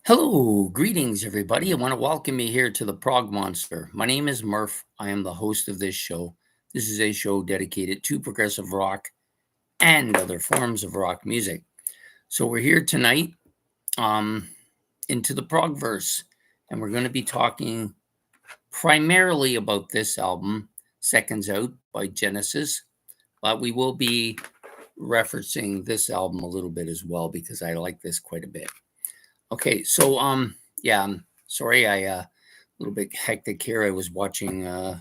Hello, greetings, everybody. I want to welcome you here to the Prog Monster. My name is Murph. I am the host of this show. This is a show dedicated to progressive rock and other forms of rock music. So we're here tonight into the Progverse, and we're going to be talking primarily about this album, Seconds Out by Genesis, but we will be referencing this album a little bit as well because I like this quite a bit. Okay, so yeah, I'm sorry, I a little bit hectic here. I was watching the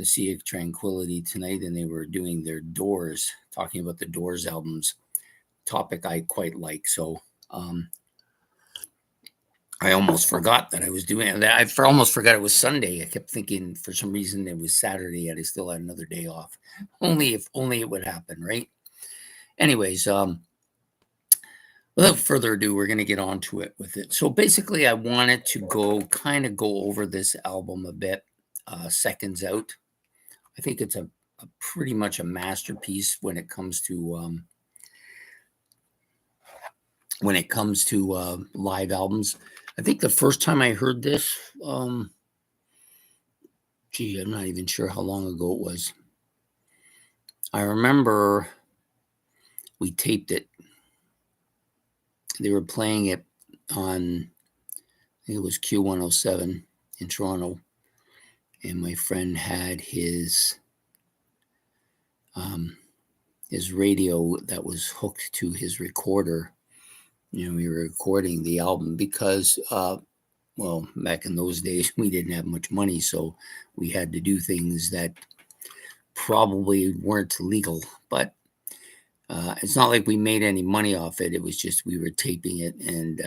Sea of Tranquility tonight, and they were doing their Doors, talking about the Doors albums, topic I quite like. So I almost forgot that I was doing that. Almost forgot it was Sunday. I kept thinking for some reason it was Saturday, and I still had another day off. Only if only it would happen, right? Anyways, without further ado, we're going to get on to it with it. So basically, I wanted to go over this album a bit. Seconds Out. I think it's a pretty much a masterpiece when it comes to live albums. I think the first time I heard this, I'm not even sure how long ago it was. I remember we taped it. They were playing it on, I think it was Q107 in Toronto, and my friend had his radio that was hooked to his recorder. We were recording the album because, well, back in those days, we didn't have much money, so we had to do things that probably weren't legal. But it's not like we made any money off it. It was just we were taping it, and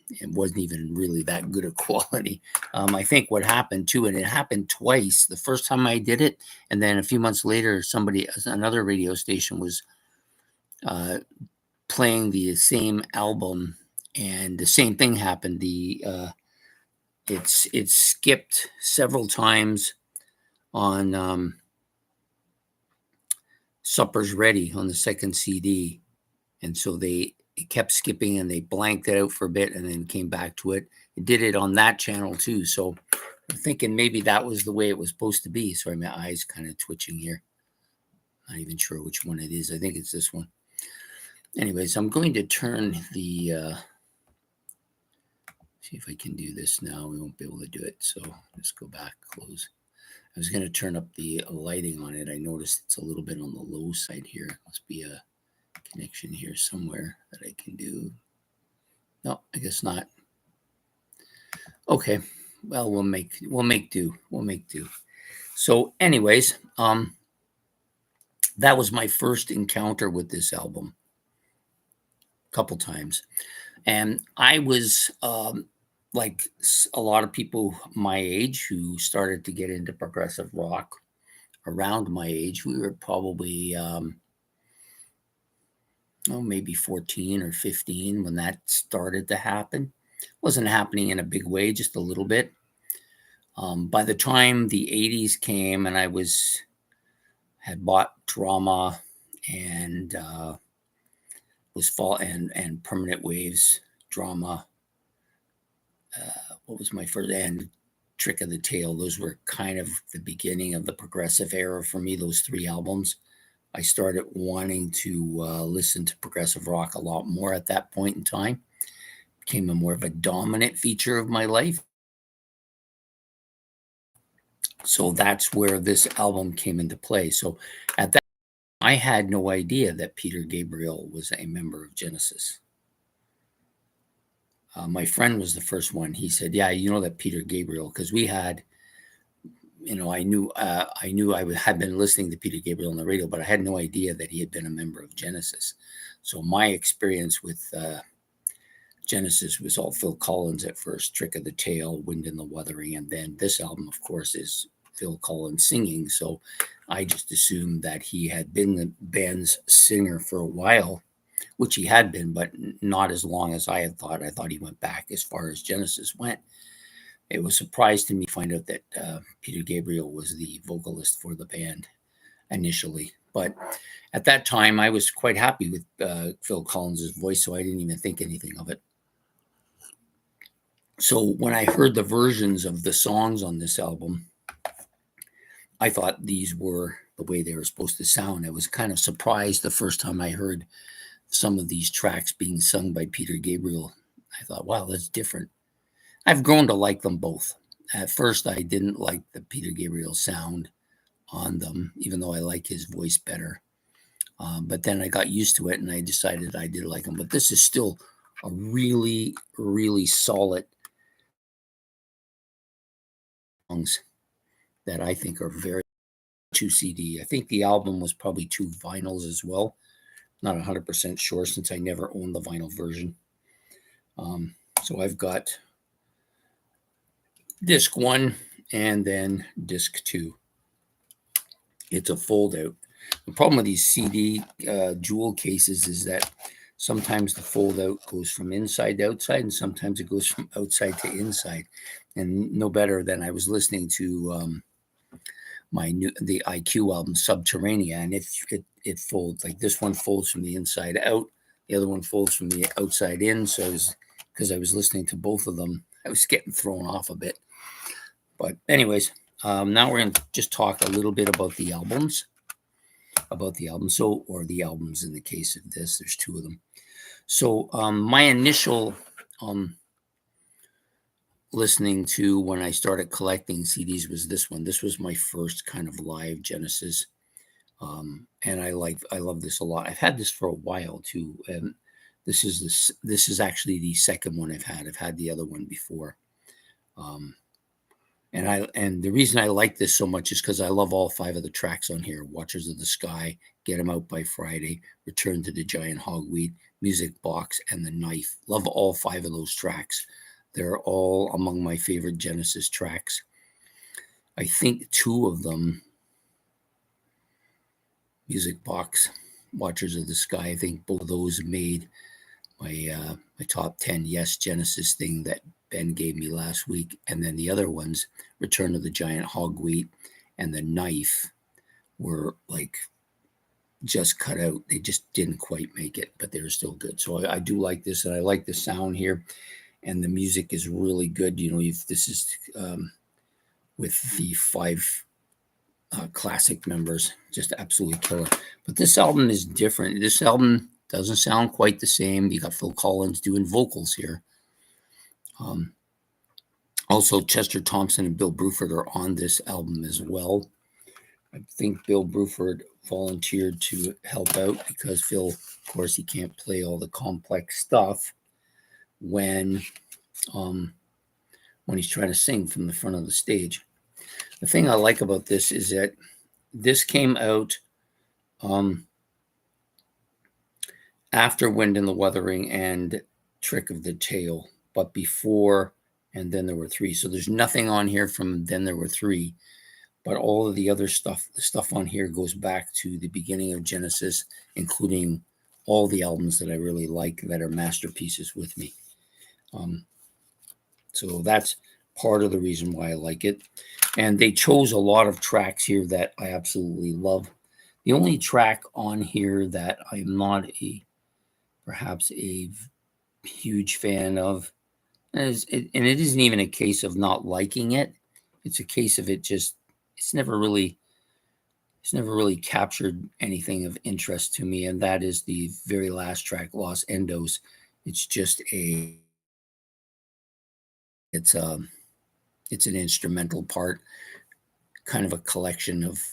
it wasn't even really that good a quality. I think what happened too, and it happened twice. The first time I did it, and then a few months later, another radio station was playing the same album, and the same thing happened. It skipped several times on Supper's Ready on the second CD. And so it kept skipping, and they blanked it out for a bit and then came back to it. It did it on that channel too. So I'm thinking maybe that was the way it was supposed to be. Sorry, my eyes kind of twitching here. Not even sure which one it is. I think it's this one. Anyways, I'm going to turn the, see if I can do this now. We won't be able to do it. So let's go back, close. I was going to turn up the lighting on it. I noticed it's a little bit on the low side here. Must be a connection here somewhere that I can do. No, I guess not. Okay. Well, we'll make do. We'll make do. So, anyways, that was my first encounter with this album. A couple times, and I was like a lot of people my age who started to get into progressive rock around my age. We were probably maybe 14 or 15 when that started to happen. Wasn't happening in a big way, just a little bit. By the time the 80s came, and I had bought Drama and and Permanent Waves, Drama. What was my first, and Trick of the Tail. Those were kind of the beginning of the progressive era for me, those three albums. I started wanting to listen to progressive rock a lot more at that point in time. It became a more of a dominant feature of my life. So that's where this album came into play. So at that, I had no idea that Peter Gabriel was a member of Genesis. My friend was the first one. He said, "Yeah, you know that Peter Gabriel," because we had, I knew I had been listening to Peter Gabriel on the radio, but I had no idea that he had been a member of Genesis. So my experience with Genesis was all Phil Collins at first, Trick of the Tail, Wind in the Wuthering, and then this album, of course, is Phil Collins singing. So I just assumed that he had been the band's singer for a while, which he had been, but not as long as I had thought. I thought he went back as far as Genesis went. It was a surprise to me to find out that Peter Gabriel was the vocalist for the band initially. But at that time, I was quite happy with Phil Collins' voice, so I didn't even think anything of it. So when I heard the versions of the songs on this album, I thought these were the way they were supposed to sound. I was kind of surprised the first time I heard some of these tracks being sung by Peter Gabriel. I thought, wow, that's different. I've grown to like them both. At first, I didn't like the Peter Gabriel sound on them, even though I like his voice better. But then I got used to it and I decided I did like them. But this is still a really, really solid songs that I think are very two CD. I think the album was probably two vinyls as well. Not 100% sure since I never owned the vinyl version. So I've got disc one and then disc two. It's a fold out. The problem with these CD jewel cases is that sometimes the fold out goes from inside to outside and sometimes it goes from outside to inside. And no better than I was listening to the IQ album Subterranea, and it folds like this one folds from the inside out, the other one folds from the outside in. So because I was listening to both of them, I was getting thrown off a bit. But anyways, now we're going to just talk a little bit about the albums. So, or the albums in the case of this, there's two of them. So my initial listening to when I started collecting CDs was this one. This was my first kind of live Genesis. And I love this a lot. I've had this for a while too. And this is actually the second one I've had. I've had the other one before. And the reason I like this so much is because I love all five of the tracks on here. Watchers of the Sky, Get 'Em Out by Friday, Return to the Giant Hogweed, Music Box, and The Knife. Love all five of those tracks. They're all among my favorite Genesis tracks. I think two of them, Music Box, Watchers of the Sky, I think both of those made my top 10 Yes Genesis thing that Ben gave me last week. And then the other ones, Return to the Giant Hogweed and The Knife, were like just cut out. They just didn't quite make it, but they were still good. So I do like this, and I like the sound here, and the music is really good. You know, if this is with the five classic members, just absolutely killer. But this album is different. This album doesn't sound quite the same. You got Phil Collins doing vocals here. Also, Chester Thompson and Bill Bruford are on this album as well. I think Bill Bruford volunteered to help out because Phil, of course, he can't play all the complex stuff when he's trying to sing from the front of the stage. The thing I like about this is that this came out after Wind in the Wuthering and Trick of the Tail, but before And Then There Were Three. So there's nothing on here from Then There Were Three, but all of the other stuff, the stuff on here goes back to the beginning of Genesis, including all the albums that I really like that are masterpieces with me. So that's part of the reason why I like it. And they chose a lot of tracks here that I absolutely love. The only track on here that I'm not perhaps a huge fan of, and it isn't even a case of not liking it. It's a case of it's never really captured anything of interest to me, and that is the very last track, Los Endos. It's just it's an instrumental part, kind of a collection of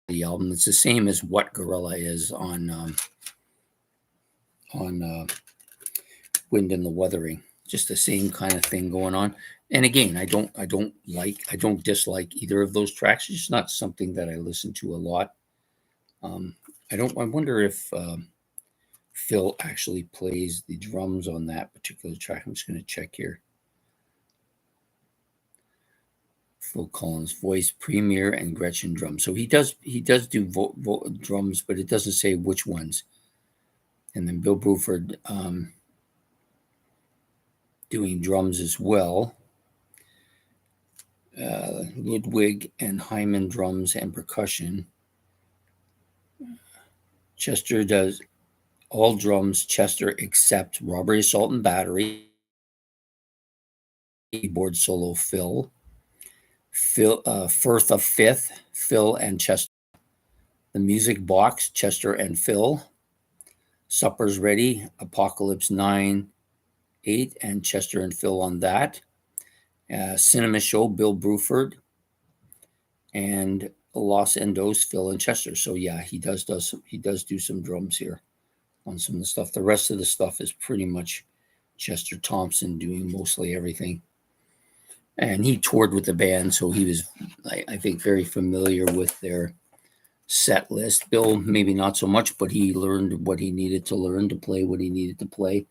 the album. It's the same as What Gorilla is on Wind and the Wuthering. Just the same kind of thing going on. And again, I don't dislike either of those tracks. It's just not something that I listen to a lot. I wonder if Phil actually plays the drums on that particular track. I'm just going to check here. Phil Collins voice, Premier, and Gretchen drums. So he does do drums, but it doesn't say which ones. And then Bill Bruford doing drums as well. Ludwig and Hyman drums and percussion. Chester does all drums, Chester except Robbery, Assault, and Battery. keyboard solo, Firth of Fifth, Phil and Chester. The Music Box, Chester and Phil. Supper's Ready, Apocalypse 9, 8, and Chester and Phil on that. Cinema Show, Bill Bruford. And Los Endos, Phil and Chester. So yeah, he does do some drums here on some of the stuff. The rest of the stuff is pretty much Chester Thompson doing mostly everything. And he toured with the band, so he was, I think, very familiar with their set list. Bill, maybe not so much, but he learned what he needed to learn to play what he needed to play.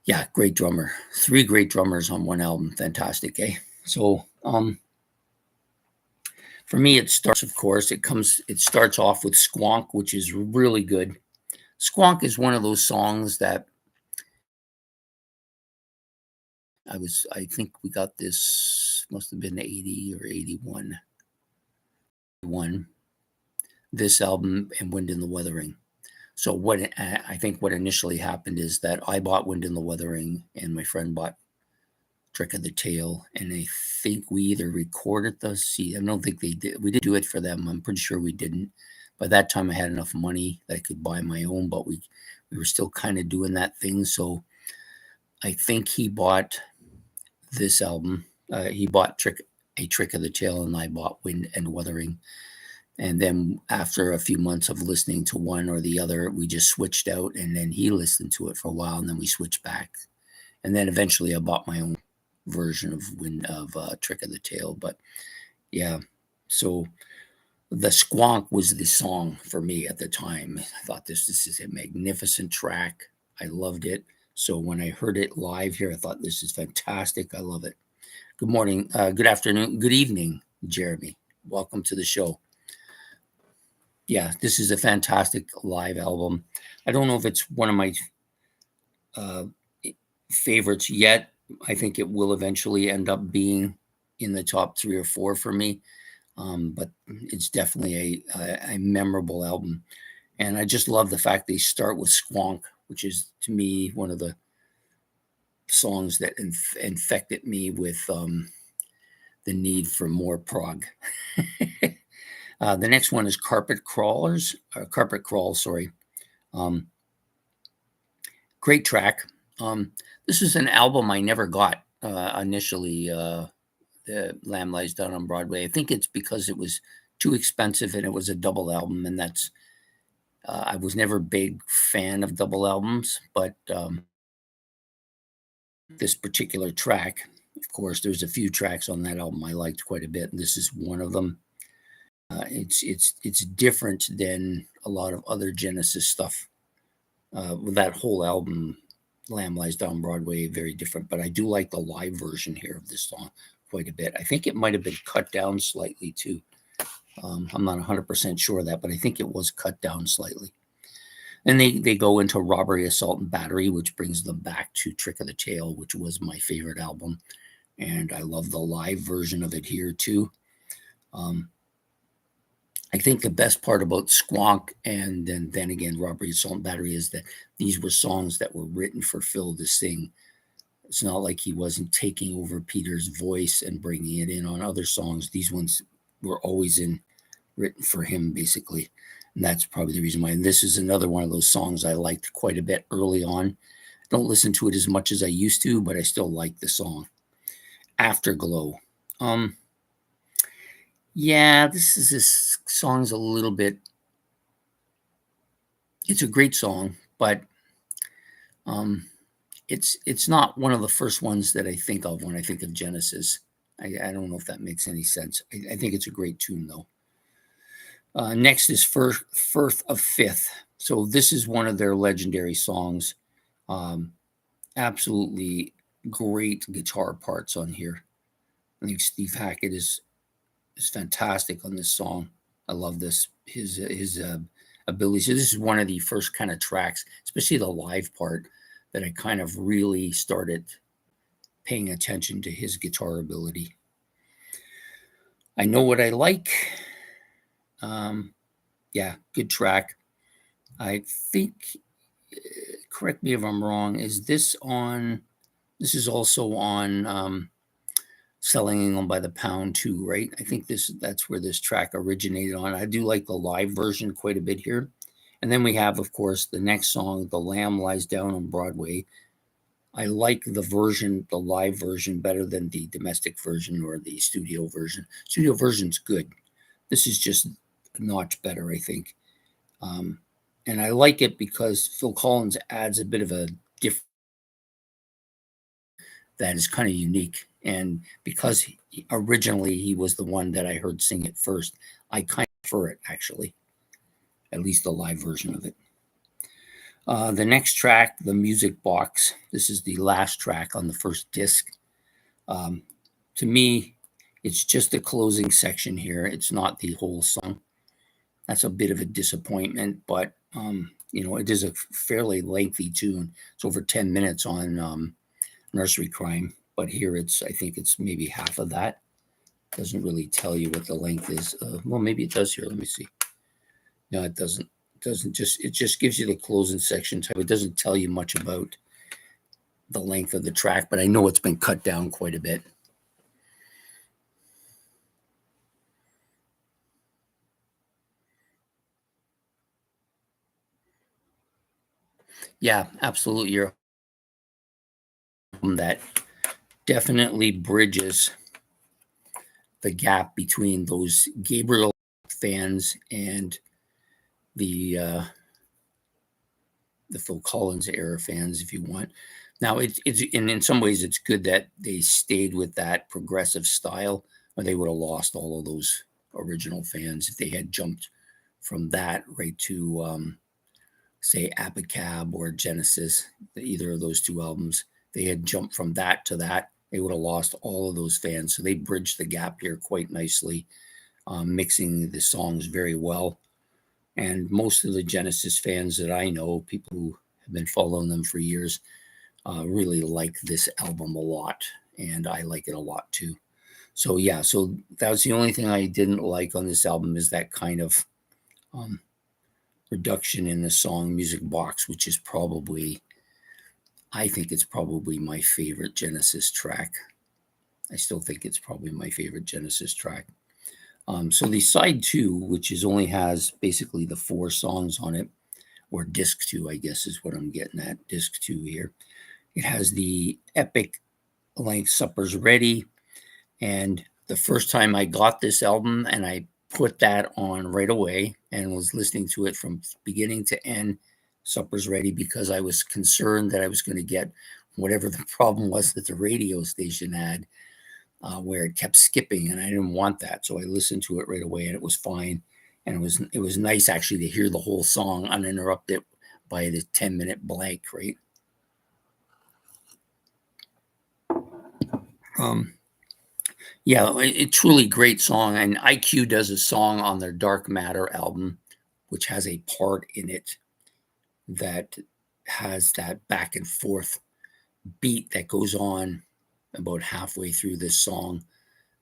Yeah, great drummer. 3 great drummers on one album. Fantastic, eh? So, for me, it starts, of course, it starts off with Squonk, which is really good. Squonk is one of those songs that I think we got this, must have been 80 or 81. This album and Wind in the Weathering. So I think what initially happened is that I bought Wind in the Weathering and my friend bought Trick of the Tail, and I think we either recorded the CD. I don't think they did. We didn't do it for them. I'm pretty sure we didn't. By that time, I had enough money that I could buy my own, but we were still kind of doing that thing. So I think he bought this album. He bought Trick of the Tail, and I bought Wind and Weathering. And then after a few months of listening to one or the other, we just switched out, and then he listened to it for a while, and then we switched back. And then eventually I bought my own version of Trick of the Tail. But yeah, so the Squonk was the song for me at the time. I thought this is a magnificent track. I loved it. So when I heard it live here, I thought this is fantastic. I love it. Good morning, good afternoon, good evening, Jeremy. Welcome to the show. Yeah, this is a fantastic live album. I don't know if it's one of my favorites yet. I think it will eventually end up being in the top 3 or 4 for me. But it's definitely a memorable album. And I just love the fact they start with Squonk, which is, to me, one of the songs that infected me with the need for more prog. The next one is Carpet Crawl, sorry. Great track. This is an album I never got initially. The Lamb Lies Down on Broadway. I think it's because it was too expensive and it was a double album, and that's I was never a big fan of double albums, but this particular track, of course, there's a few tracks on that album I liked quite a bit, and this is one of them. It's different than a lot of other Genesis stuff. With that whole album, Lamb Lies Down Broadway, very different. But I do like the live version here of this song quite a bit. I think it might have been cut down slightly too. I'm not 100% sure of that, but I think it was cut down slightly. And they go into Robbery, Assault, and Battery, which brings them back to Trick of the Tail, which was my favorite album. And I love the live version of it here too. I think the best part about Squonk and then again Robbery, Assault, and Battery is that these were songs that were written for Phil to sing. It's not like he wasn't taking over Peter's voice and bringing it in on other songs. These ones were always written for him, basically. And that's probably the reason why. And this is another one of those songs I liked quite a bit early on. Don't listen to it as much as I used to, but I still like the song. Afterglow. Yeah, this song's a little bit. It's a great song, but it's not one of the first ones that I think of when I think of Genesis. I don't know if that makes any sense. I think it's a great tune, though. Next is Firth of Fifth. So this is one of their legendary songs. Absolutely great guitar parts on here. I think Steve Hackett is fantastic on this song. I love this. His ability. So this is one of the first kind of tracks, especially the live part, that I kind of really started paying attention to his guitar ability. I Know What I Like. Yeah, good track. I think, correct me if I'm wrong, is this on This is also on Selling England by the Pound too, right? I think that's where this track originated on. I do like the live version quite a bit here. And then we have, of course, the next song, The Lamb Lies Down on Broadway. I like the live version, better than the domestic version or the studio version. Studio version's good. This is just a notch better, I think. And I like it because Phil Collins adds a bit of a different that is kind of unique. And because originally he was the one that I heard sing it first, I kind of prefer it, actually, at least the live version of it. The next track, The Music Box, this is the last track on the first disc. To me, it's just the closing section here. It's not the whole song. That's a bit of a disappointment, but it is a fairly lengthy tune. It's over 10 minutes on Nursery Crime, but here I think it's maybe half of that. Doesn't really tell you what the length is. Well, maybe it does here. Let me see. No, it doesn't. It just gives you the closing section type. It doesn't tell you much about the length of the track, but I know it's been cut down quite a bit. Yeah, absolutely. You're that definitely bridges the gap between those Gabriel fans and the Phil Collins era fans, if you want. Now, it's and in some ways it's good that they stayed with that progressive style, or they would have lost all of those original fans if they had jumped from that right to say Abacab or Genesis, either of those two albums. They had jumped from that to that, they would have lost all of those fans. So they bridged the gap here quite nicely, mixing the songs very well. And most of the Genesis fans that I know, people who have been following them for years, really like this album a lot. And I like it a lot too. So yeah, so that was the only thing I didn't like on this album, is that kind of reduction in the song Music Box, which is I think it's probably my favorite Genesis track. I still think it's probably my favorite Genesis track. So the side two, which only has basically the 4 songs on it, or disc 2, I guess is what I'm getting at, disc 2 here. It has the epic length Supper's Ready. And the first time I got this album and I put that on right away and was listening to it from beginning to end, Supper's Ready, because I was concerned that I was going to get whatever the problem was that the radio station had, where it kept skipping, and I didn't want that. So I listened to it right away, and it was fine. And it was nice actually to hear the whole song uninterrupted by the 10-minute blank, right? Yeah, a truly great song. And IQ does a song on their Dark Matter album, which has a part in it that has that back and forth beat that goes on about halfway through this song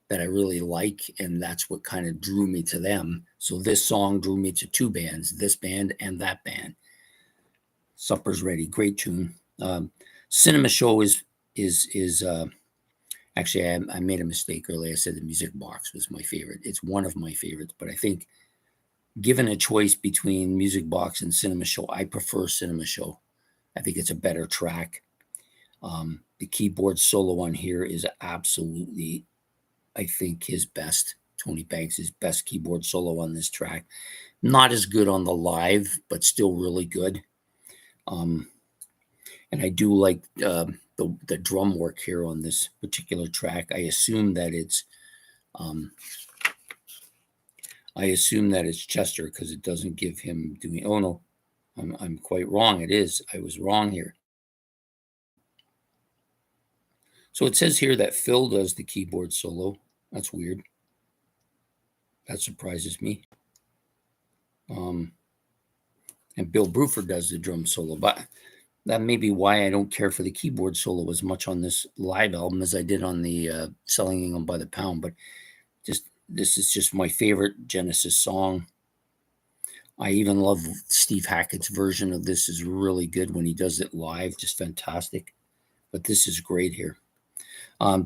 that I really like. And that's what kind of drew me to them. So this song drew me to 2 bands, this band and that band. Supper's Ready, great tune. Cinema Show is actually, I made a mistake earlier. I said the Music Box was my favorite. It's one of my favorites, but I think given a choice between Music Box and Cinema Show, I prefer Cinema Show. I think it's a better track. The keyboard solo on here is absolutely, I think, his best. Tony Banks' best keyboard solo on this track. Not as good on the live, but still really good. And I do like the drum work here on this particular track. I assume that it's Chester, because it doesn't give him doing. Oh no, I'm quite wrong. It is. I was wrong here. So it says here that Phil does the keyboard solo. That's weird. That surprises me. And Bill Bruford does the drum solo, but that may be why I don't care for the keyboard solo as much on this live album as I did on the Selling England by the Pound. But this is just my favorite Genesis song. I even love Steve Hackett's version of this. Is really good when he does it live, just fantastic. but this is great here.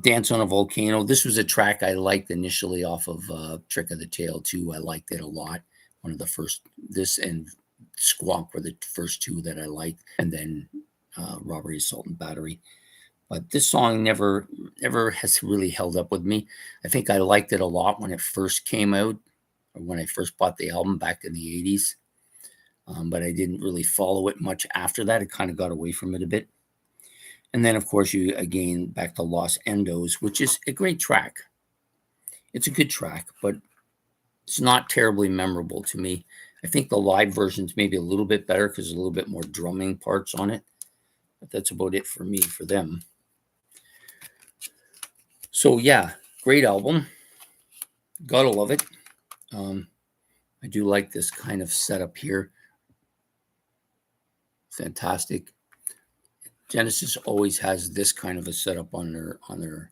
Dance on a Volcano. This was a track I liked initially off of Trick of the Tail too. I liked it a lot. One of the first, this and Squawk were the first two that I liked, and then Robbery, Assault, and Battery. But this song never has really held up with me. I think I liked it a lot when it first came out, or when I first bought the album back in the 80s. But I didn't really follow it much after that. It kind of got away from it a bit. And then, of course, you again back to Los Endos, which is a great track. It's a good track, but it's not terribly memorable to me. I think the live version's maybe a little bit better because there's a little bit more drumming parts on it. But that's about it for me, for them. So, yeah, great album. Gotta love it. I do like this kind of setup here. Fantastic. Genesis always has this kind of a setup on their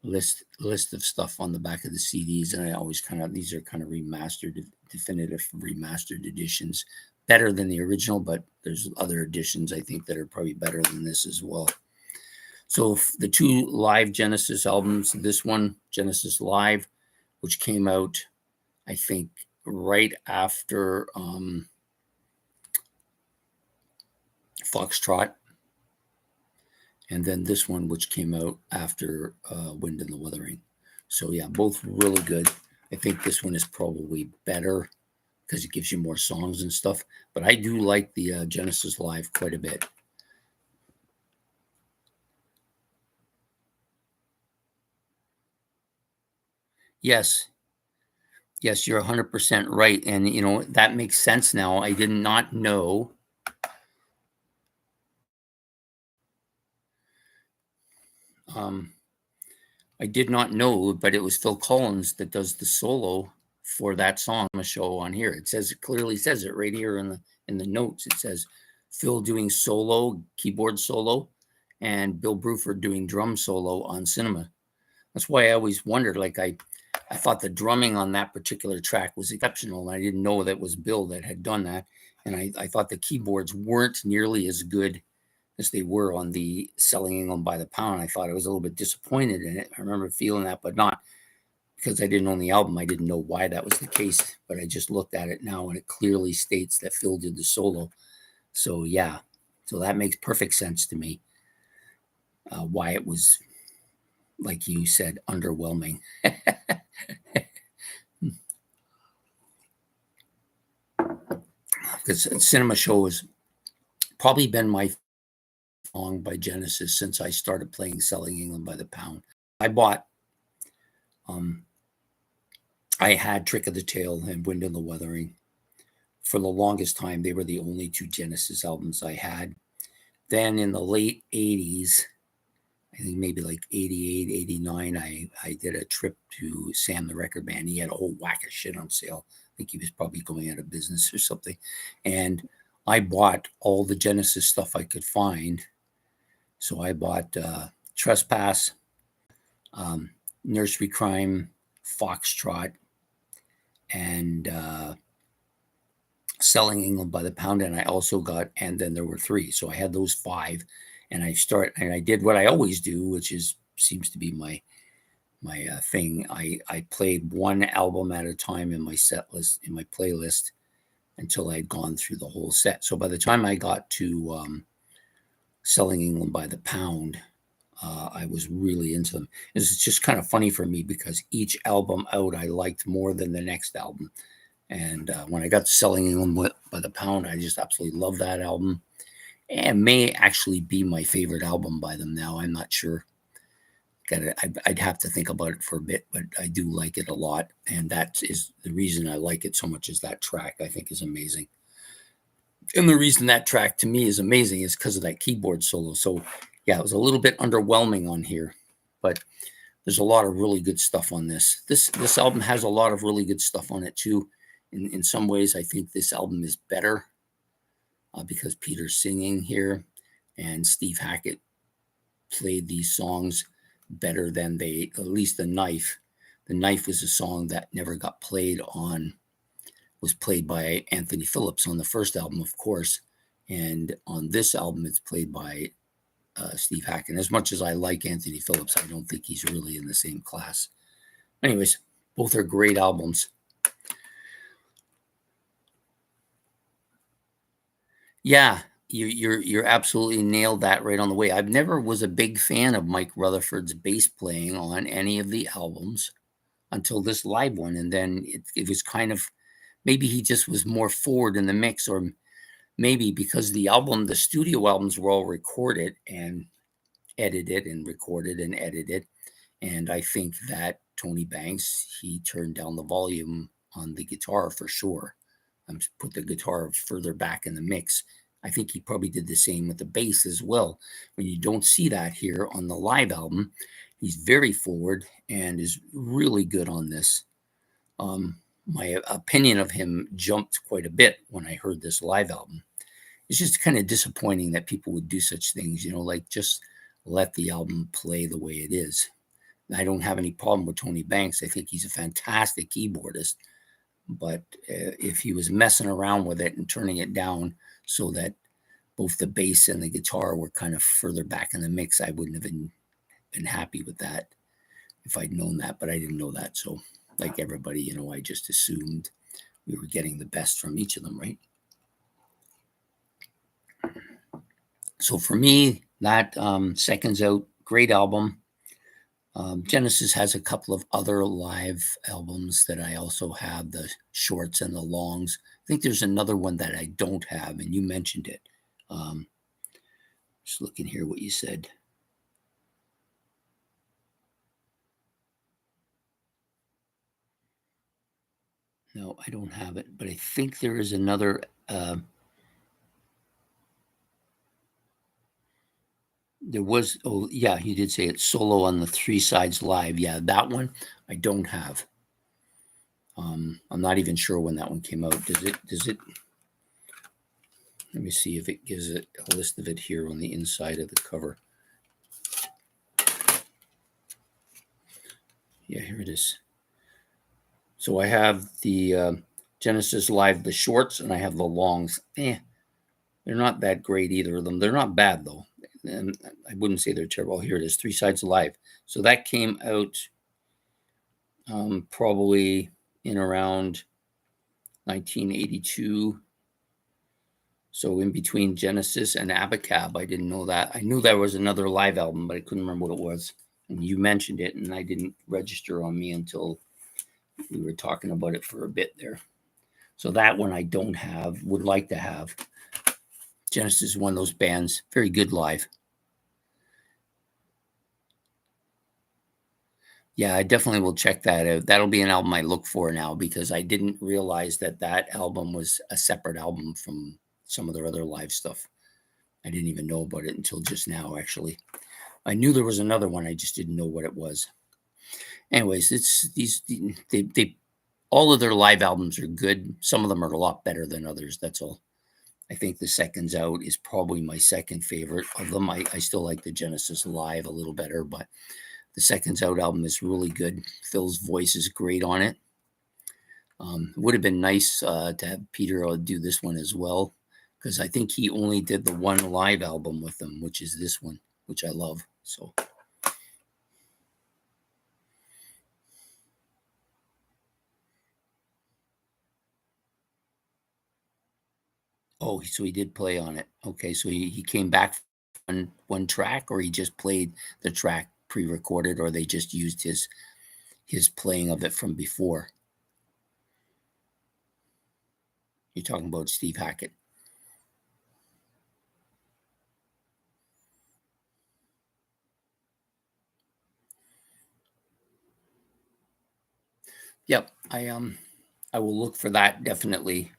list of stuff on the back of the CDs, and I always these are kind of remastered, definitive remastered editions, better than the original, but there's other editions I think that are probably better than this as well. So the two live Genesis albums, this one, Genesis Live, which came out, I think, right after Foxtrot, and then this one, which came out after Wind in the Wuthering. So yeah, both really good. I think this one is probably better because it gives you more songs and stuff, but I do like the Genesis Live quite a bit. Yes, you're 100% right, and you know that makes sense now. I did not know. I did not know, but it was Phil Collins that does the solo for that song. A show on here. It clearly says it right here in the notes. It says Phil doing solo, keyboard solo, and Bill Bruford doing drum solo on Cinema. That's why I always wondered. Like I thought the drumming on that particular track was exceptional, and I didn't know that was Bill that had done that. And I thought the keyboards weren't nearly as good as they were on the Selling England by the Pound. I thought I was a little bit disappointed in it. I remember feeling that, but not because I didn't own the album. I didn't know why that was the case, but I just looked at it now and it clearly states that Phil did the solo. So yeah, so that makes perfect sense to me. Why it was, like you said, underwhelming. Because Cinema Show has probably been my song by Genesis since I started playing Selling England by the Pound. I had Trick of the Tail and Wind in the Wuthering. For the longest time, they were the only two Genesis albums I had. Then in the late 80s, I think maybe like 88, 89, I did a trip to Sam the Record Man. He had a whole whack of shit on sale. I think he was probably going out of business or something. And I bought all the Genesis stuff I could find. So I bought Trespass, Nursery Crime, Foxtrot, and Selling England by the Pound. And I also got, and then there were three. So I had those five. And I did what I always do, which seems to be my thing. I played one album at a time in my set list, in my playlist, until I'd gone through the whole set. So by the time I got to Selling England by the Pound, I was really into them. It's just kind of funny for me because each album out I liked more than the next album. And when I got to Selling England by the Pound, I just absolutely love that album. And may actually be my favorite album by them now. I'm not sure. I'd have to think about it for a bit, but I do like it a lot. And that is the reason I like it so much, is that track I think is amazing. And the reason that track to me is amazing is because of that keyboard solo. So yeah, it was a little bit underwhelming on here, but there's a lot of really good stuff on this. This album has a lot of really good stuff on it too. In some ways, I think this album is better because Peter's singing here, and Steve Hackett played these songs better than at least The Knife. The Knife was a song that never got played was played by Anthony Phillips on the first album, of course. And on this album, it's played by Steve Hackett. As much as I like Anthony Phillips, I don't think he's really in the same class. Anyways, both are great albums. Yeah, you're absolutely nailed that right on the way. I've never was a big fan of Mike Rutherford's bass playing on any of the albums until this live one, and then it was kind of maybe he just was more forward in the mix, or maybe because the studio albums were all recorded and edited and recorded and edited, and I think that Tony Banks, he turned down the volume on the guitar for sure. Put the guitar further back in the mix. I think he probably did the same with the bass as well. When you don't see that here on the live album, he's very forward and is really good on this. My opinion of him jumped quite a bit when I heard this live album. It's just kind of disappointing that people would do such things, like just let the album play the way it is. I don't have any problem with Tony Banks. I think he's a fantastic keyboardist. But if he was messing around with it and turning it down so that both the bass and the guitar were kind of further back in the mix, I wouldn't have been happy with that if I'd known that. But I didn't know that. So like everybody, I just assumed we were getting the best from each of them, right? So for me, that Seconds Out, great album. Genesis has a couple of other live albums that I also have, the shorts and the longs. I think there's another one that I don't have, and you mentioned it. Just looking here what you said. No, I don't have it, but I think there is another. There was, oh yeah, you did say it, solo on the Three Sides Live. Yeah, that one I don't have. I'm not even sure when that one came out. Does it? Let me see if it gives it a list of it here on the inside of the cover. Yeah, here it is. So I have the Genesis Live, the shorts, and I have the longs. They're not that great, either of them. They're not bad, though. And I wouldn't say they're terrible. Oh, here it is, Three Sides Live. So that came out probably in around 1982. So in between Genesis and Abacab, I didn't know that. I knew there was another live album, but I couldn't remember what it was. And you mentioned it, and I didn't register on me until we were talking about it for a bit there. So that one I don't have, would like to have. Genesis is one of those bands, very good live. Yeah, I definitely will check that out. That'll be an album I look for now, because I didn't realize that album was a separate album from some of their other live stuff. I didn't even know about it until just now, actually. I knew there was another one. I just didn't know what it was. Anyways, they all of their live albums are good. Some of them are a lot better than others. That's all. I think the Seconds Out is probably my second favorite of them. I still like the Genesis Live a little better, but the Seconds Out album is really good. Phil's voice is great on it. It would have been nice to have Peter do this one as well, because I think he only did the one live album with them, which is this one, which I love. So. Oh, so he did play on it. Okay, so he came back on one track, or he just played the track pre-recorded, or they just used his playing of it from before. You're talking about Steve Hackett. Yep, I will look for that, definitely.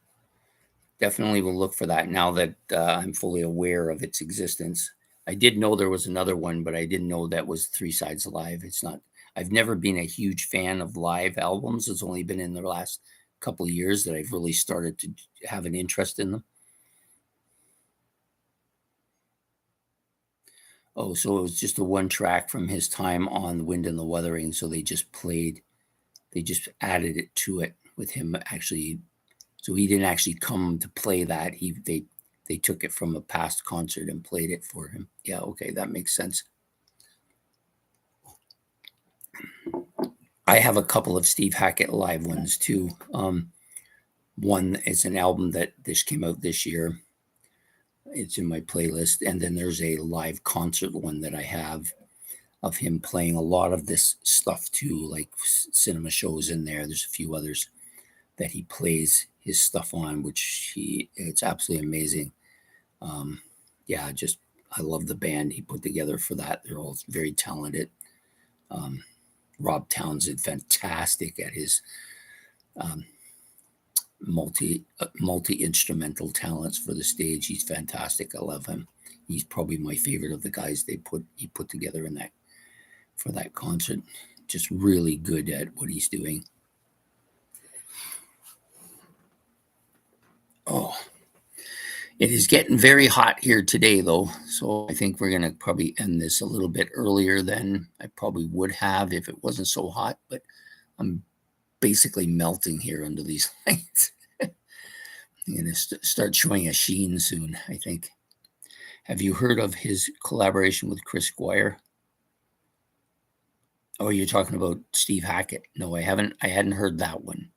Definitely will look for that now that I'm fully aware of its existence. I did know there was another one, but I didn't know that was Three Sides Live. It's not. I've never been a huge fan of live albums. It's only been in the last couple of years that I've really started to have an interest in them. Oh, so it was just the one track from his time on The Wind and the Wuthering. So they just added it to it with him actually. So he didn't actually come to play that. They they took it from a past concert and played it for him. Yeah, okay, that makes sense. I have a couple of Steve Hackett live ones too. One is an album that this came out this year. It's in my playlist, and then there's a live concert one that I have of him playing a lot of this stuff too, like cinema shows in there. There's a few others that he plays his stuff on, which it's absolutely amazing. Yeah, just I love the band he put together for that. They're all very talented. Rob Townsend, fantastic at his multi instrumental talents for the stage. He's fantastic. I love him. He's probably my favorite of the guys he put together in that for that concert. Just really good at what he's doing. Oh, it is getting very hot here today, though. So I think we're going to probably end this a little bit earlier than I probably would have if it wasn't so hot. But I'm basically melting here under these lights. I'm going to start showing a sheen soon, I think. Have you heard of his collaboration with Chris Squire? Oh, you're talking about Steve Hackett. No, I haven't. I hadn't heard that one.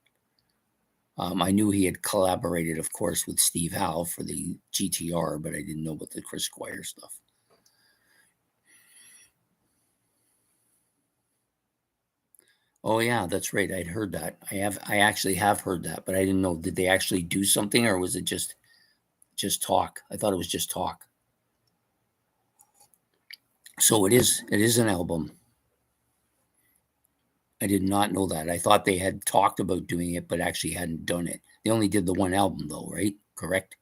I knew he had collaborated, of course, with Steve Howe for the GTR, but I didn't know about the Chris Squire stuff. Oh yeah, that's right. I'd heard that. I actually have heard that, but I didn't know. Did they actually do something, or was it just talk? I thought it was just talk. So it is an album. I did not know that. I thought they had talked about doing it, but actually hadn't done it. They only did the one album, though, right? Correct?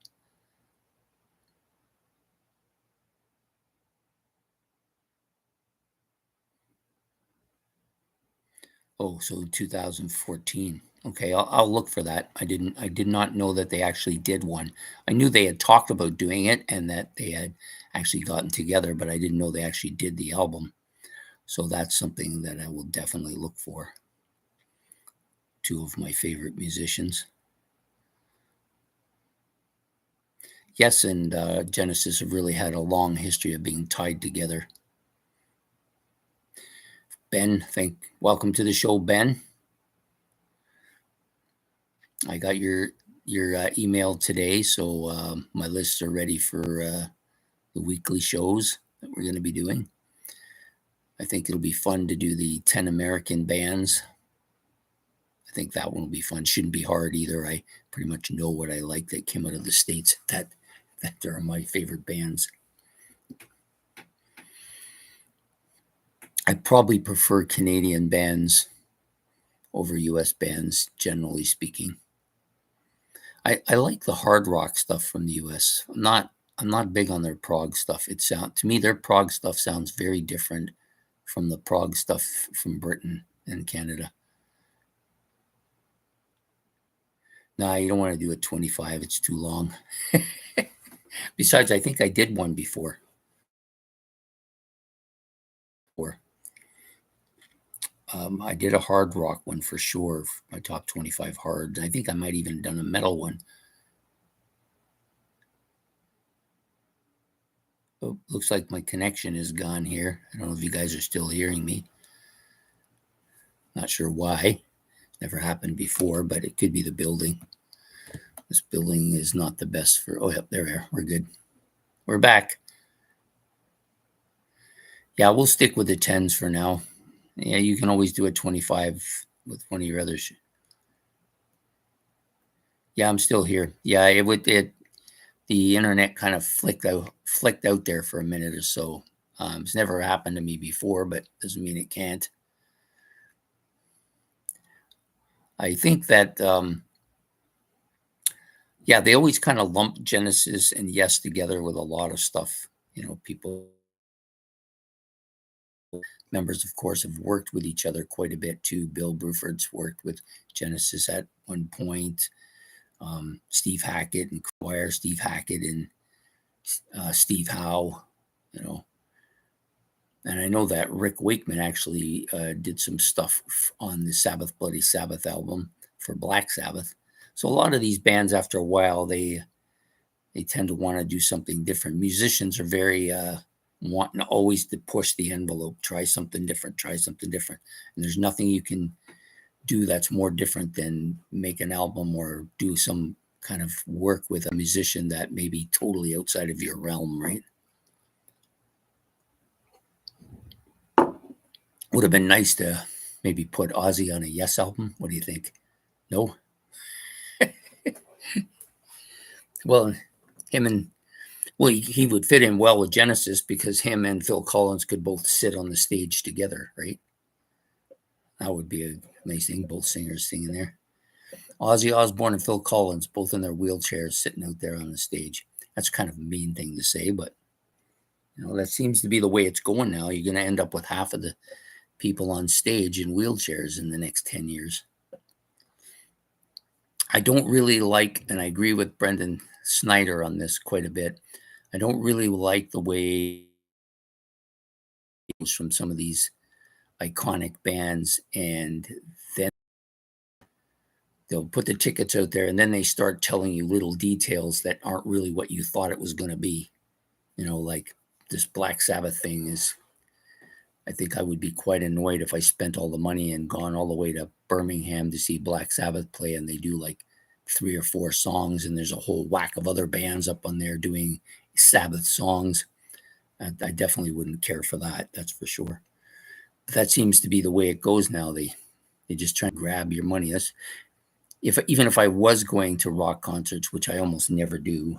Oh, so 2014. Okay, I'll look for that. I did not know that they actually did one. I knew they had talked about doing it and that they had actually gotten together, but I didn't know they actually did the album. So that's something that I will definitely look for. Two of my favorite musicians. Yes, and Genesis have really had a long history of being tied together. Ben, welcome to the show, Ben. I got your email today, so my lists are ready for the weekly shows that we're going to be doing. I think it'll be fun to do the 10 American bands. I think that one will be fun. Shouldn't be hard either. I pretty much know what I like that came out of the States that are my favorite bands. I probably prefer Canadian bands over US bands, generally speaking. I like the hard rock stuff from the US. I'm not big on their prog stuff. To me their prog stuff sounds very different from the prog stuff from Britain and Canada. Nah, you don't want to do a 25. It's too long. Besides, I think I did one before. I did a hard rock one for sure, my top 25 hard. I think I might even done a metal one. Oh, looks like my connection is gone here. I don't know if you guys are still hearing me. Not sure why. Never happened before, but it could be the building. This building is not the best for. Oh, yep, there we are. We're good. We're back. Yeah, we'll stick with the 10s for now. Yeah, you can always do a 25 with one of your others. Yeah, I'm still here. Yeah, the internet kind of flicked out there for a minute or so. It's never happened to me before, but doesn't mean it can't. I think that yeah, they always kind of lump Genesis and Yes together with a lot of stuff. You know, people members, of course, have worked with each other quite a bit too. Bill Bruford's worked with Genesis at one point. Steve Hackett and Choir, Steve Hackett and Steve Howe, you know. And I know that Rick Wakeman actually did some stuff on the Sabbath Bloody Sabbath album for Black Sabbath. So a lot of these bands, after a while, they they tend to want to do something different. Musicians are very wanting always to push the envelope, try something different, try something different. And there's nothing you can do that's more different than make an album or do some kind of work with a musician that may be totally outside of your realm, right? Would have been nice to maybe put Ozzy on a Yes album. What do you think? No? Well, him and well, he would fit in well with Genesis because him and Phil Collins could both sit on the stage together, right? That would be a nice thing, both singers singing there. Ozzy Osbourne and Phil Collins, both in their wheelchairs, sitting out there on the stage. That's kind of a mean thing to say, but that seems to be the way it's going now. You're going to end up with half of the people on stage in wheelchairs in the next 10 years. I don't really like, and I agree with Brendan Snyder on this quite a bit. I don't really like the way from some of these iconic bands, and then they'll put the tickets out there and then they start telling you little details that aren't really what you thought it was going to be. Like this Black Sabbath thing is, I think I would be quite annoyed if I spent all the money and gone all the way to Birmingham to see Black Sabbath play and they do like 3 or 4 songs and there's a whole whack of other bands up on there doing Sabbath songs. I definitely wouldn't care for that, that's for sure. But that seems to be the way it goes now. They just try to grab your money. That's even if I was going to rock concerts, which I almost never do,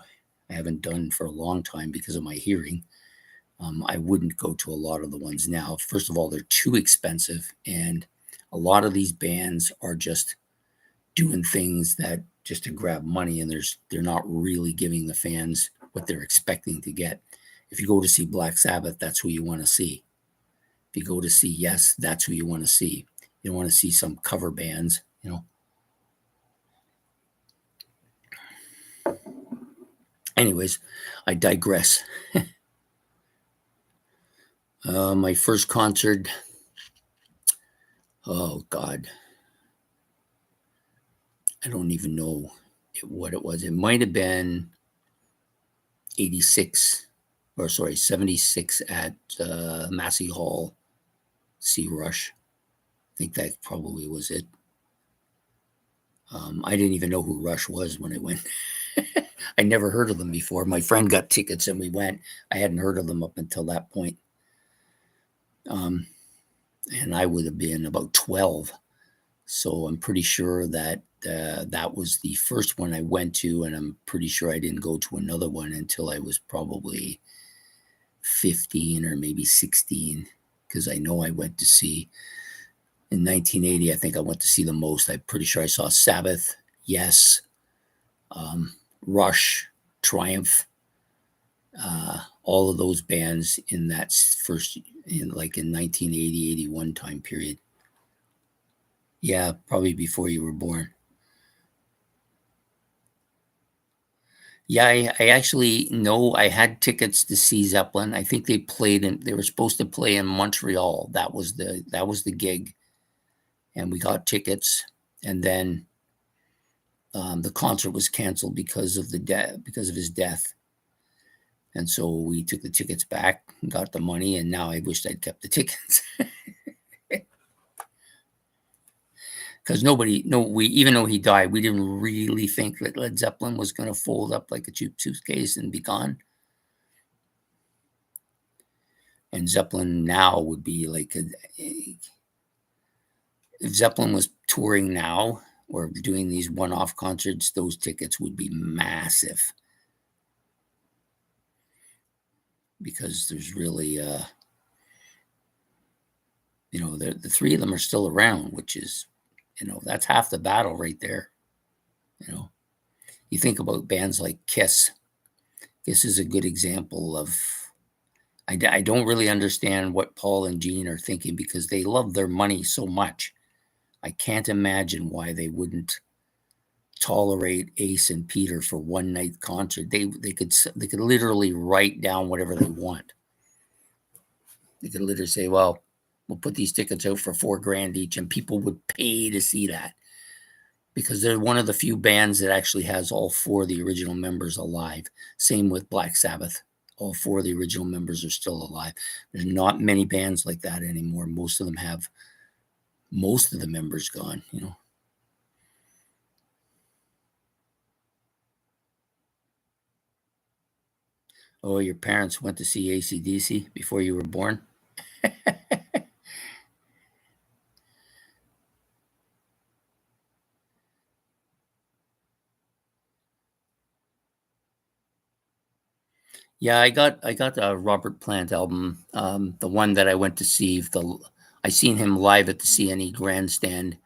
I haven't done for a long time because of my hearing. I wouldn't go to a lot of the ones now. First of all, they're too expensive, and a lot of these bands are just doing things that just to grab money, and they're not really giving the fans what they're expecting to get. If you go to see Black Sabbath, that's who you want to see. If you go to see Yes, that's who you want to see. You don't want to see some cover bands, Anyways, I digress. My first concert, oh God, I don't even know what it was. It might have been 76 at Massey Hall, see Rush. I think that probably was it. I didn't even know who Rush was when I went. I never heard of them before. My friend got tickets and we went. I hadn't heard of them up until that point. And I would have been about 12. So I'm pretty sure that that was the first one I went to, and I'm pretty sure I didn't go to another one until I was probably 15 or maybe 16, because I know I went to see, in 1980, I think I went to see the most. I'm pretty sure I saw Sabbath, Yes, Rush, Triumph, all of those bands in that first, in 1980, 81 time period. Yeah, probably before you were born. Yeah, I actually know I had tickets to see Zeppelin. I think they were supposed to play in Montreal. That was the gig. And we got tickets. And then the concert was canceled because of his death. And so we took the tickets back, got the money, and now I wished I'd kept the tickets. Because even though he died, we didn't really think that Led Zeppelin was going to fold up like a cheap suitcase and be gone. And Zeppelin now would be like, if Zeppelin was touring now or doing these one-off concerts, those tickets would be massive. Because there's really, the 3 of them are still around, which is, that's half the battle right there. You think about bands like Kiss. Kiss is a good example of, I don't really understand what Paul and Gene are thinking because they love their money so much. I can't imagine why they wouldn't tolerate Ace and Peter for one night concert. They could literally write down whatever they want. They could literally say, well, we'll put these tickets out for $4,000 each and people would pay to see that. because they're one of the few bands that actually has all four of the original members alive. Same with Black Sabbath. All four of the original members are still alive. There's not many bands like that anymore. Most of them have most of the members gone, you know. Oh, your parents went to see AC/DC before you were born? Yeah, I got the Robert Plant album, the one that I went to see. I seen him live at the CNE Grandstand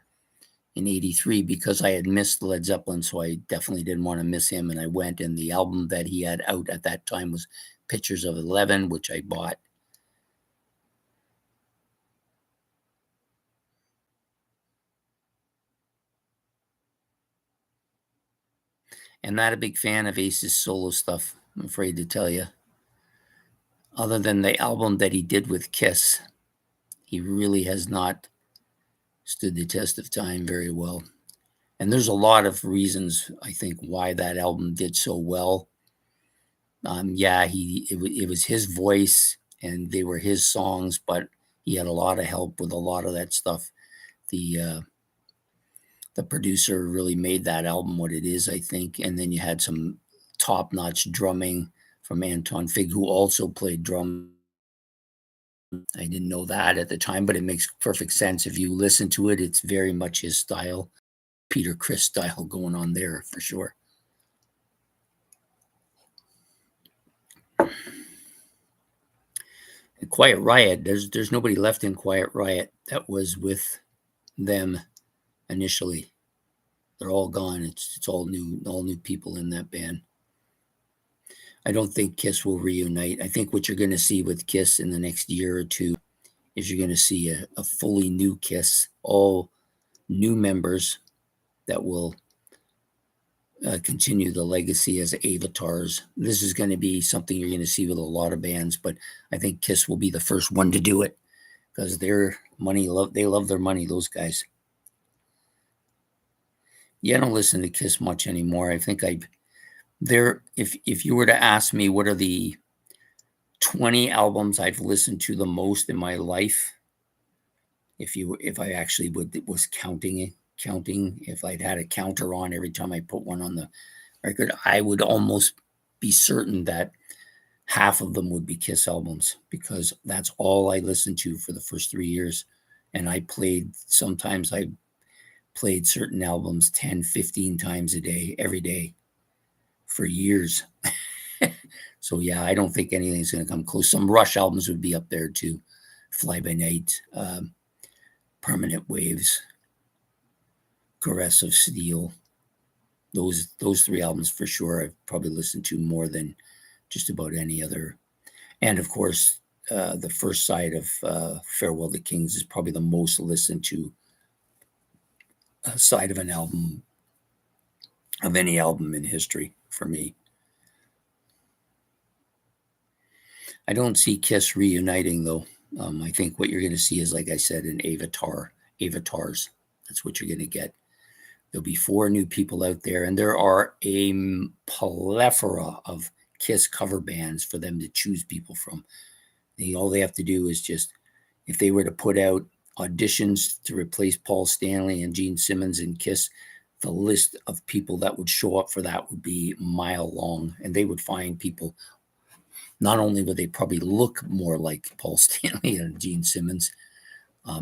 in '83 because I had missed Led Zeppelin, so I definitely didn't want to miss him. And I went, and the album that he had out at that time was Pictures of 11, which I bought. I'm not a big fan of Ace's solo stuff, I'm afraid to tell you. Other than the album that he did with Kiss, he really has not stood the test of time very well. And there's a lot of reasons, I think, why that album did so well. Yeah, it was his voice and they were his songs, but he had a lot of help with a lot of that stuff. The uh, the producer really made that album what it is, I think. And then you had some top notch drumming from Anton Fig, who also played drums. I didn't know that at the time, but it makes perfect sense. If you listen to it, it's very much his style, Peter Criss style going on there for sure. And Quiet Riot, there's nobody left in Quiet Riot that was with them initially. They're all gone. It's all new people in that band. I don't think Kiss will reunite. I think what you're going to see with Kiss in the next year or two is you're going to see a fully new Kiss, all new members that will continue the legacy as avatars. This is going to be something you're going to see with a lot of bands, but I think Kiss will be the first one to do it because they love their money, those guys. Yeah, I don't listen to Kiss much anymore. I think I there if you were to ask me what are the 20 albums I've listened to the most in my life, if I actually was counting, if I'd had a counter on every time I put one on the record, I would almost be certain that half of them would be Kiss albums because that's all I listened to for the first 3 years. And sometimes I played certain albums 10, 15 times a day, every day for years. So yeah, I don't think anything's going to come close. Some Rush albums would be up there too. Fly by Night, Permanent Waves, Caress of Steel. Those three albums for sure I've probably listened to more than just about any other. And of course, the first side of Farewell to Kings is probably the most listened to side of an album, of any album in history for me. I don't see Kiss reuniting though. I think what you're going to see is, like I said, an avatars. That's what you're going to get. There'll be four new people out there, and there are a plethora of Kiss cover bands for them to choose people from. All they have to do is just, if they were to put out auditions to replace Paul Stanley and Gene Simmons in Kiss, the list of people that would show up for that would be mile long, and they would find people. Not only would they probably look more like Paul Stanley and Gene Simmons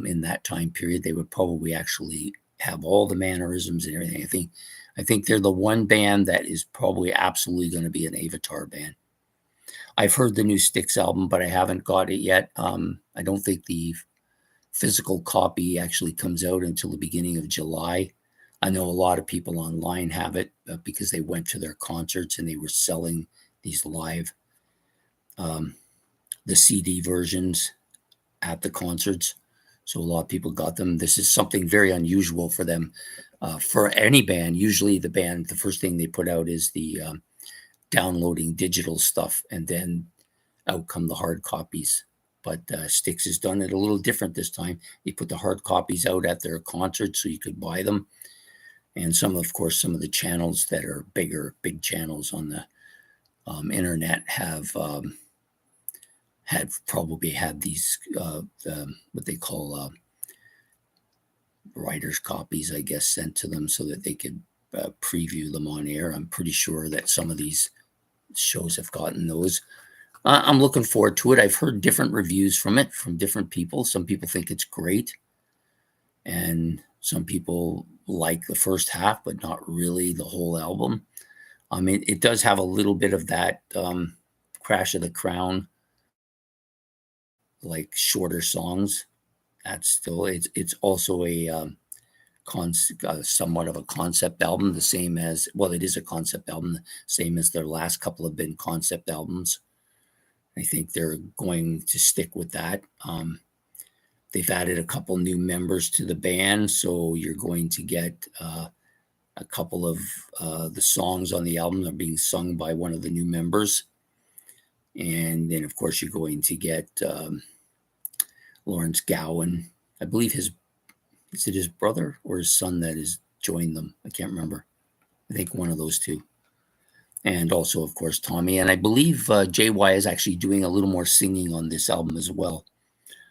in that time period, they would probably actually have all the mannerisms and everything. I think they're the one band that is probably absolutely going to be an Avatar band. I've heard the new Styx album, but I haven't got it yet. I don't think the physical copy actually comes out until the beginning of July. I know a lot of people online have it because they went to their concerts and they were selling these live, the CD versions at the concerts. So a lot of people got them. This is something very unusual for them. For any band, usually the first thing they put out is the downloading digital stuff, and then out come the hard copies. But Styx has done it a little different this time. They put the hard copies out at their concerts so you could buy them. And of course, some of the channels that are big channels on the internet had probably had these what they call writer's copies, I guess, sent to them so that they could preview them on air. I'm pretty sure that some of these shows have gotten those. I'm looking forward to it. I've heard different reviews from it from different people. Some people think it's great, and some people like the first half, but not really the whole album. I mean, it does have a little bit of that Crash of the Crown, like shorter songs. That's still it's also a somewhat of a concept album, the same as well. It is a concept album, same as their last couple have been concept albums. I think they're going to stick with that. They've added a couple new members to the band, so you're going to get a couple of the songs on the album are being sung by one of the new members. And then, of course, you're going to get Lawrence Gowan. I believe is it his brother or his son that has joined them? I can't remember. I think one of those two. And also, of course, Tommy. And I believe JY is actually doing a little more singing on this album as well.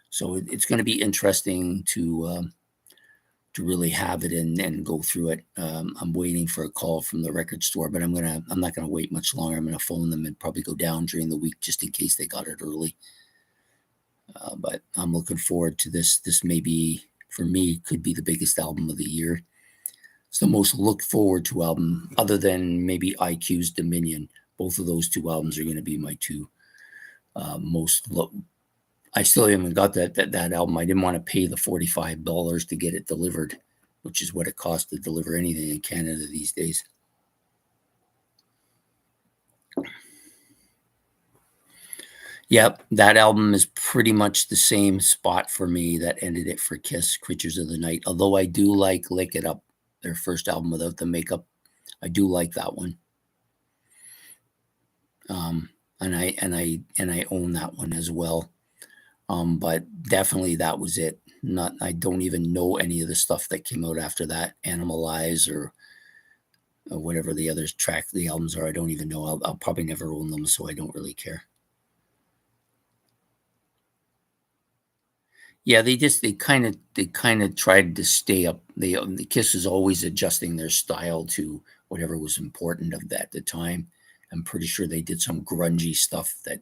So it's going to be interesting to really have it and go through it. I'm waiting for a call from the record store, but I'm not gonna wait much longer. I'm gonna phone them and probably go down during the week just in case they got it early. But I'm looking forward to this. This maybe for me could be the biggest album of the year. It's the most looked forward to album, other than maybe IQ's Dominion. Both of those two albums are going to be my two most I still haven't got that album. I didn't want to pay the $45 to get it delivered, which is what it costs to deliver anything in Canada these days. Yep, that album is pretty much the same spot for me that ended it for Kiss, Creatures of the Night. Although I do like Lick It Up, their first album without the makeup. I do like that one. And I own that one as well. But definitely that was it. I don't even know any of the stuff that came out after that, Animalize or whatever the other the albums are. I don't even know. I'll probably never own them, so I don't really care. Yeah, they kind of tried to stay up. The Kiss is always adjusting their style to whatever was important of that at the time. I'm pretty sure they did some grungy stuff that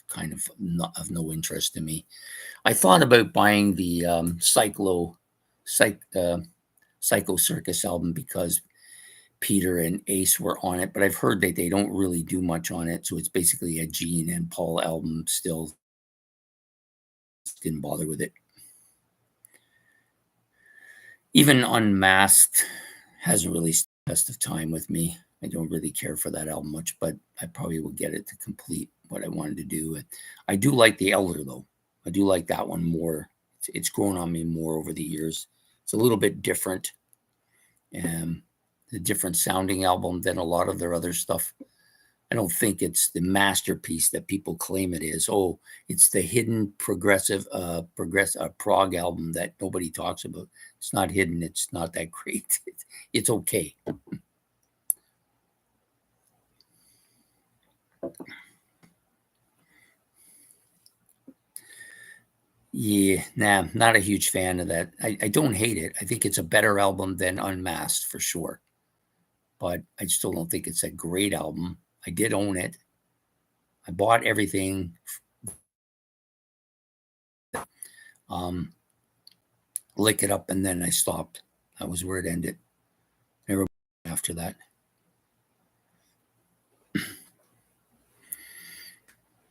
kind of not of no interest to me. I thought about buying the Psycho Circus album because Peter and Ace were on it, but I've heard that they don't really do much on it. So it's basically a Gene and Paul album. Still didn't bother with it. Even Unmasked hasn't really stood the test of time with me. I don't really care for that album much, but I probably will get it to complete what I wanted to do. I do like The Elder, though. I do like that one more. It's grown on me more over the years. It's a little bit different. The different sounding album than a lot of their other stuff. I don't think it's the masterpiece that people claim it is. Oh, it's the hidden progressive prog album that nobody talks about. It's not hidden. It's not that great. It's okay. Yeah, nah, not a huge fan of that. I don't hate it. I think it's a better album than Unmasked for sure. But I still don't think it's a great album. I did own it. I bought everything. Lick It Up, and then I stopped. That was where it ended. Never after that.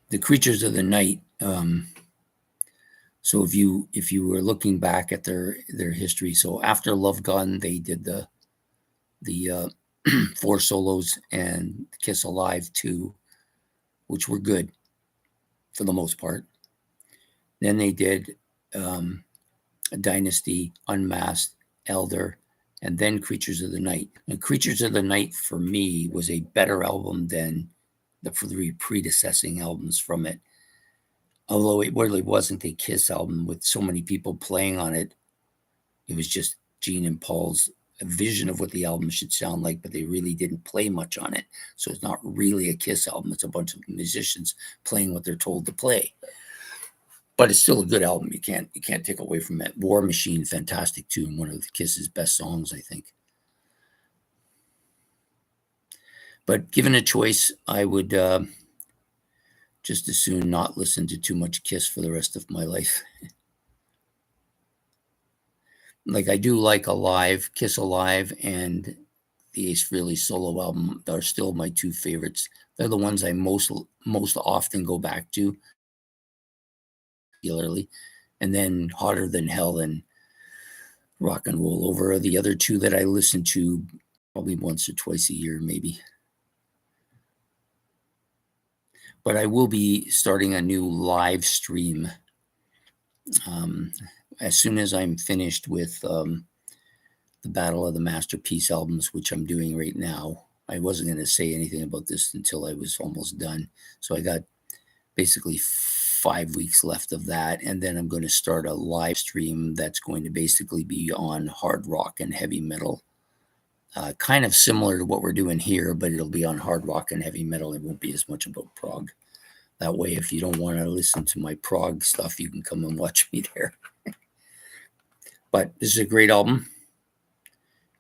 The Creatures of the Night. So if you were looking back at their history, so after Love Gun, they did the 4 solos and Kiss Alive 2, which were good for the most part. Then they did Dynasty, Unmasked, Elder, and then Creatures of the Night. And Creatures of the Night for me was a better album than the 3 predecessing albums from it. Although it really wasn't a Kiss album with so many people playing on it. It was just Gene and Paul's a vision of what the album should sound like, but they really didn't play much on it. So it's not really a Kiss album. It's a bunch of musicians playing what they're told to play. But it's still a good album. You can't take away from it. War Machine, fantastic tune. One of the Kiss's best songs, I think. But given a choice, I would just as soon not listen to too much Kiss for the rest of my life. Like, I do like Alive, Kiss Alive, and the Ace Frehley solo album are still my two favorites. They're the ones I most often go back to regularly. And then Hotter Than Hell and Rock and Roll Over are the other two that I listen to probably once or twice a year, maybe. But I will be starting a new live stream as soon as I'm finished with the Battle of the Masterpiece albums, which I'm doing right now. I wasn't going to say anything about this until I was almost done. So I got basically 5 weeks left of that. And then I'm going to start a live stream that's going to basically be on hard rock and heavy metal. Kind of similar to what we're doing here, but it'll be on hard rock and heavy metal. It won't be as much about prog. That way, if you don't want to listen to my prog stuff, you can come and watch me there. But this is a great album.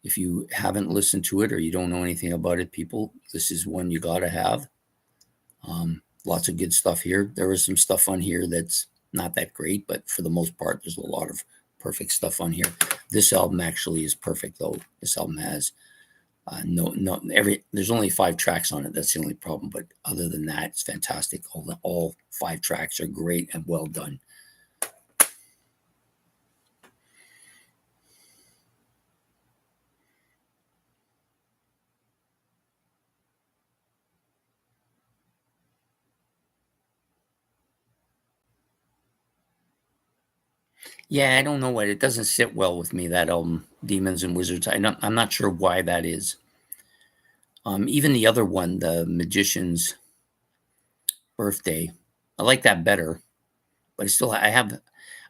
If you haven't listened to it or you don't know anything about it, people, this is one you got to have. Lots of good stuff here. There is some stuff on here that's not that great, but for the most part, there's a lot of perfect stuff on here. This album actually is perfect, though. This album has there's only 5 tracks on it. That's the only problem. But other than that, it's fantastic. All 5 tracks are great and well done. Yeah, I don't know what it doesn't sit well with me, that album, Demons and Wizards. I'm not sure why that is. Even the other one, the Magician's Birthday, I like that better. But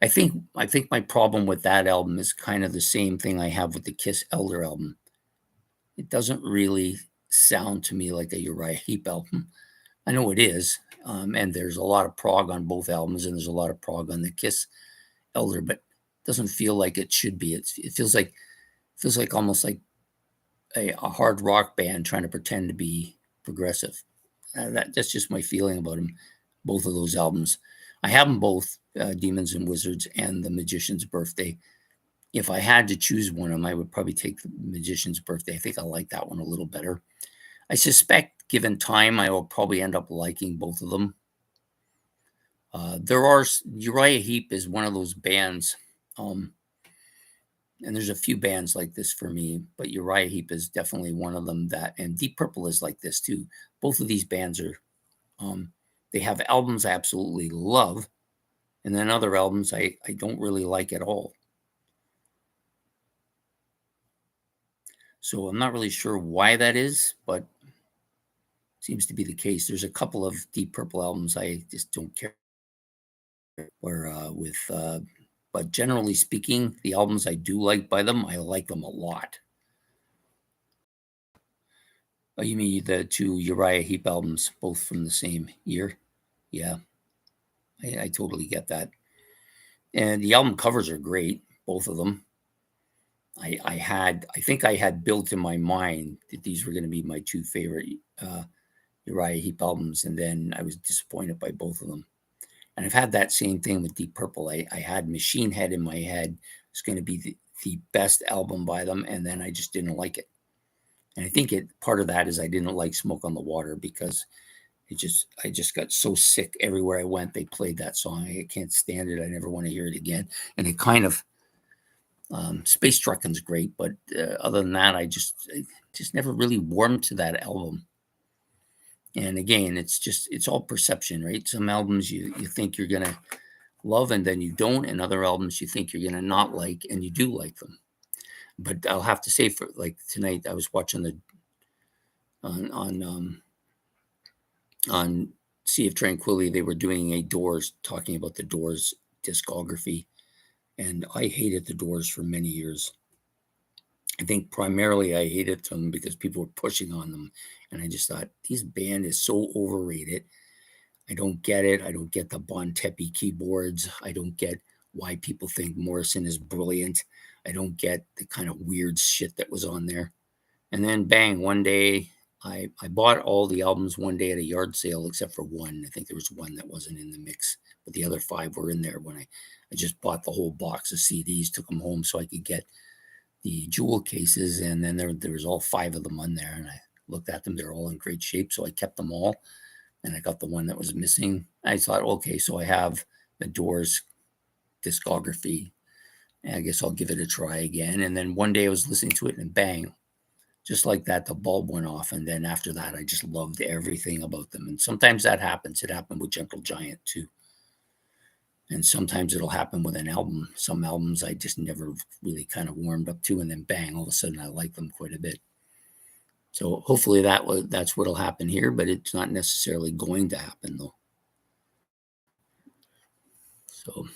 I think my problem with that album is kind of the same thing I have with the Kiss Elder album. It doesn't really sound to me like a Uriah Heep album. I know it is, and there's a lot of prog on both albums, and there's a lot of prog on the Kiss Elder, but it doesn't feel like it should be. It feels like almost like a hard rock band trying to pretend to be progressive. That's just my feeling about them. Both of those albums, I have them both, Demons and Wizards and The Magician's Birthday. If I had to choose one of them, I would probably take The Magician's Birthday. I think I like that one a little better. I suspect, given time, I will probably end up liking both of them. Uriah Heep is one of those bands, and there's a few bands like this for me, but Uriah Heep is definitely one of them. And Deep Purple is like this too. Both of these bands are, they have albums I absolutely love, and then other albums I don't really like at all. So I'm not really sure why that is, but seems to be the case. There's a couple of Deep Purple albums I just don't care but generally speaking, the albums I do like by them, I like them a lot. Oh, you mean the 2 Uriah Heep albums, both from the same year? Yeah, I totally get that. And the album covers are great, both of them. I think I had built in my mind that these were going to be my 2 favorite Uriah Heep albums, and then I was disappointed by both of them. And I've had that same thing with Deep Purple. I had Machine Head in my head. It's going to be the best album by them, and then I just didn't like it. And I think part of that is I didn't like Smoke on the Water because I just got so sick everywhere I went. They played that song. I can't stand it. I never want to hear it again. And it kind of Space Truckin's great, but other than that, I just never really warmed to that album. And again, it's all perception, right? Some albums you think you're gonna love and then you don't, and other albums you think you're gonna not like and you do like them. But I'll have to say, for like tonight, I was watching on Sea of Tranquility. They were doing a Doors, talking about the Doors discography, and I hated the Doors for many years. I think primarily I hated them because people were pushing on them. And I just thought, this band is so overrated. I don't get it. I don't get the Bon Tepi keyboards. I don't get why people think Morrison is brilliant. I don't get the kind of weird shit that was on there. And then bang, one day I bought all the albums one day at a yard sale, except for one. I think there was one that wasn't in the mix, but the other 5 were in there when I just bought the whole box of CDs, took them home so I could get the jewel cases. And then there was all 5 of them on there. And I looked at them. They're all in great shape. So I kept them all. And I got the one that was missing. I thought, okay, so I have the Doors discography. And I guess I'll give it a try again. And then one day I was listening to it and bang, just like that, the bulb went off. And then after that, I just loved everything about them. And sometimes that happens. It happened with Gentle Giant too. And sometimes it'll happen with an album. Some albums I just never really kind of warmed up to. And then bang, all of a sudden I like them quite a bit. So hopefully that's what'll happen here, but it's not necessarily going to happen though. So,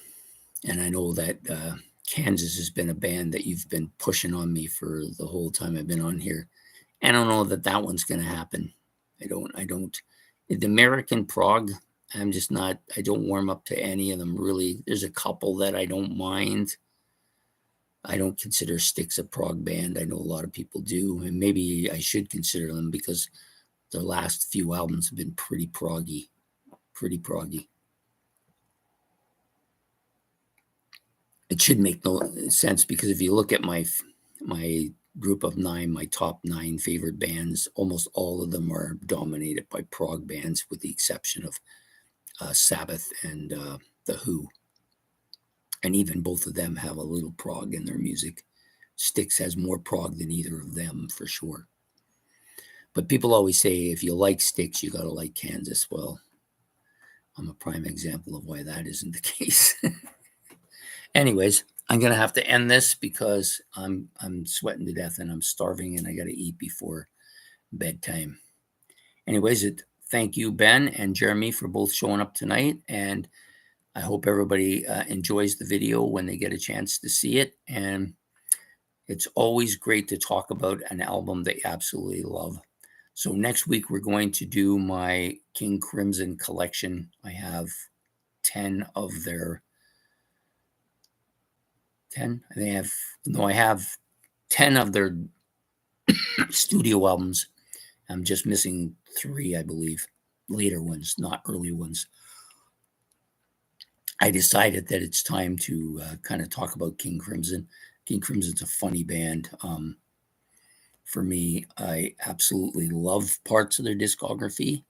and I know that Kansas has been a band that you've been pushing on me for the whole time I've been on here. I don't know that one's going to happen. I don't. The American prog, I'm just not, I don't warm up to any of them really. There's a couple that I don't mind. I don't consider Styx a prog band. I know a lot of people do, and maybe I should consider them because their last few albums have been pretty proggy. It should make no sense because if you look at my group of 9, my top 9 favorite bands, almost all of them are dominated by prog bands, with the exception of Sabbath and The Who. And even both of them have a little prog in their music. Styx has more prog than either of them, for sure. But people always say, if you like Styx, you got to like Kansas. Well, I'm a prime example of why that isn't the case. Anyways, I'm going to have to end this because I'm sweating to death and I'm starving and I got to eat before bedtime. Anyways, thank you, Ben and Jeremy, for both showing up tonight. And I hope everybody enjoys the video when they get a chance to see it. And it's always great to talk about an album that you absolutely love. So next week, we're going to do my King Crimson collection. I have 10 of their 10. I have 10 of their studio albums. I'm just missing 3, I believe, later ones, not early ones. I decided that it's time to kind of talk about King Crimson. King Crimson's a funny band. For me, I absolutely love parts of their discography.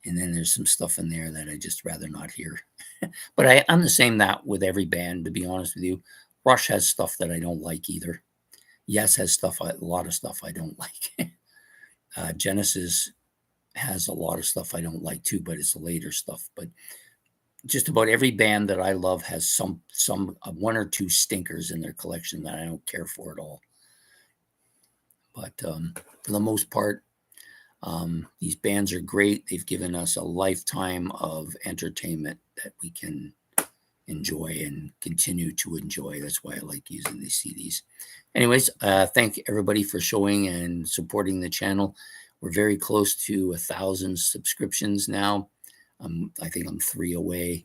And then there's some stuff in there that I just rather not hear. But I'm the same that with every band, to be honest with you. Rush has stuff that I don't like either. Yes has a lot of stuff I don't like. Genesis has a lot of stuff I don't like too, but it's later stuff. But just about every band that I love has some 1 or 2 stinkers in their collection that I don't care for at all. But for the most part, these bands are great. They've given us a lifetime of entertainment that we can enjoy and continue to enjoy. That's why I like using these CDs. Anyways, thank everybody for showing and supporting the channel. We're very close to 1,000 subscriptions now. I think I'm 3 away.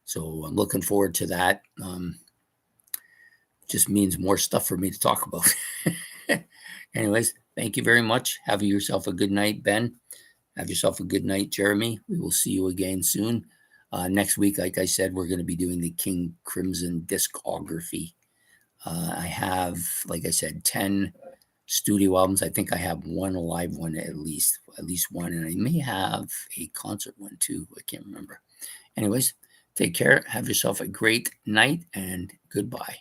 So I'm looking forward to that. Just means more stuff for me to talk about. Anyways, thank you very much. Have yourself a good night, Ben. Have yourself a good night, Jeremy. We will see you again soon. Next week, like I said, we're going to be doing the King Crimson discography. I have, like I said, 10 studio albums. I think I have 1 live one at least 1, and I may have a concert one too. I can't remember. Anyways, take care. Have yourself a great night, and goodbye.